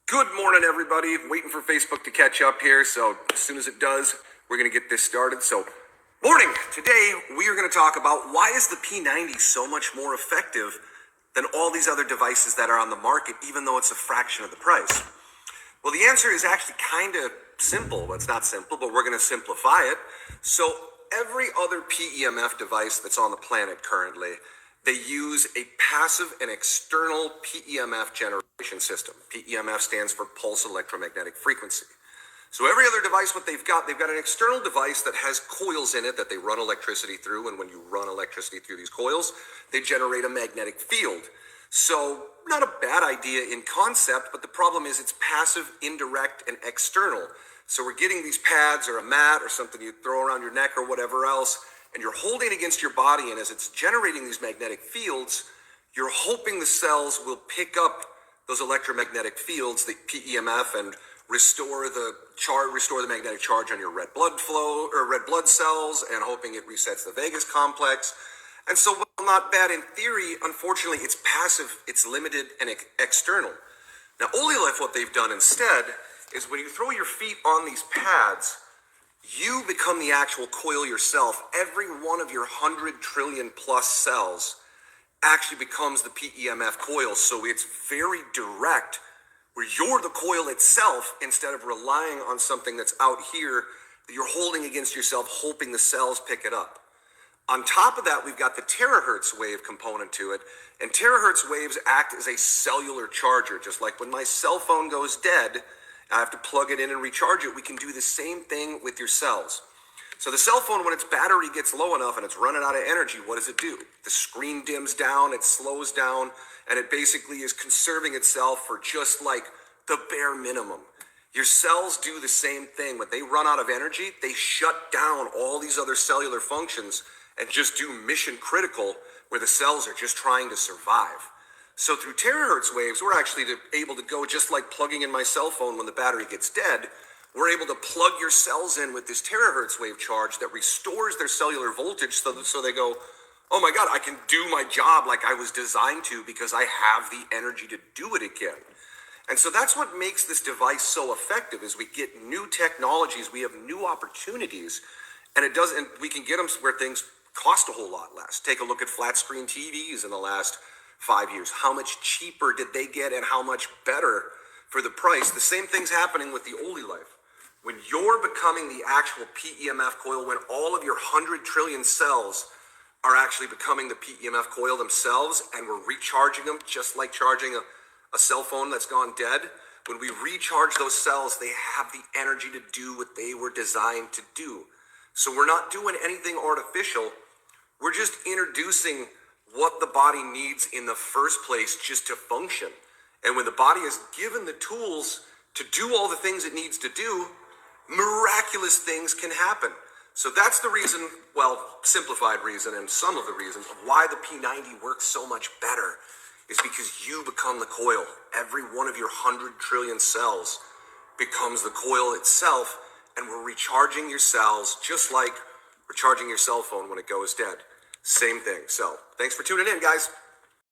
Good morning, everybody. Waiting for Facebook to catch up here, so as soon as it does, we're going to get this started. So, morning. Today, we are going to talk about why is the P90 so much more effective than all these other devices that are on the market, even though it's a fraction of the price? Well, the answer is actually kind of simple. Well, it's not simple, but we're going to simplify it. So, every other PEMF device that's on the planet currently, they use a passive and external PEMF generation system. PEMF stands for pulse electromagnetic frequency. So every other device, what they've got an external device that has coils in it that they run electricity through. And when you run electricity through these coils, they generate a magnetic field. So not a bad idea in concept, but the problem is it's passive, indirect, and external. So we're getting these pads or a mat or something you throw around your neck or whatever else, and you're holding it against your body, and as it's generating these magnetic fields, you're hoping the cells will pick up those electromagnetic fields, the PEMF, and restore the magnetic charge on your red blood flow or red blood cells, and hoping it resets the vagus complex. And so, while not bad in theory, unfortunately, it's passive, it's limited, and external. Now, Olilife, what they've done instead is when you throw your feet on these pads, you become the actual coil yourself. Every one of your 100 trillion plus cells actually becomes the PEMF coil. So it's very direct, where you're the coil itself instead of relying on something that's out here that you're holding against yourself, hoping the cells pick it up. On top of that, we've got the terahertz wave component to it. And terahertz waves act as a cellular charger. Just like when my cell phone goes dead, I have to plug it in and recharge it. We can do the same thing with your cells. So the cell phone, when its battery gets low enough and it's running out of energy, what does it do? The screen dims down, it slows down, and it basically is conserving itself for just like the bare minimum. Your cells do the same thing. When they run out of energy, they shut down all these other cellular functions and just do mission critical, where the cells are just trying to survive. So through terahertz waves, we're actually able to go just like plugging in my cell phone when the battery gets dead. We're able to plug your cells in with this terahertz wave charge that restores their cellular voltage so they go, oh my God, I can do my job like I was designed to because I have the energy to do it again. And so that's what makes this device so effective. Is we get new technologies, we have new opportunities, and we can get them where things cost a whole lot less. Take a look at flat screen TVs in the last 5 years. How much cheaper did they get and how much better for the price? The same thing's happening with the Olilife. When you're becoming the actual PEMF coil, when all of your 100 trillion cells are actually becoming the PEMF coil themselves, and we're recharging them just like charging a cell phone that's gone dead, when we recharge those cells, they have the energy to do what they were designed to do. So we're not doing anything artificial. We're just introducing what the body needs in the first place just to function. And when the body is given the tools to do all the things it needs to do, miraculous things can happen. So that's the reason, well, simplified reason, and some of the reasons of why the P90 works so much better is because you become the coil. Every one of your 100 trillion cells becomes the coil itself, and we're recharging your cells just like recharging your cell phone when it goes dead. Same thing. So thanks for tuning in, guys.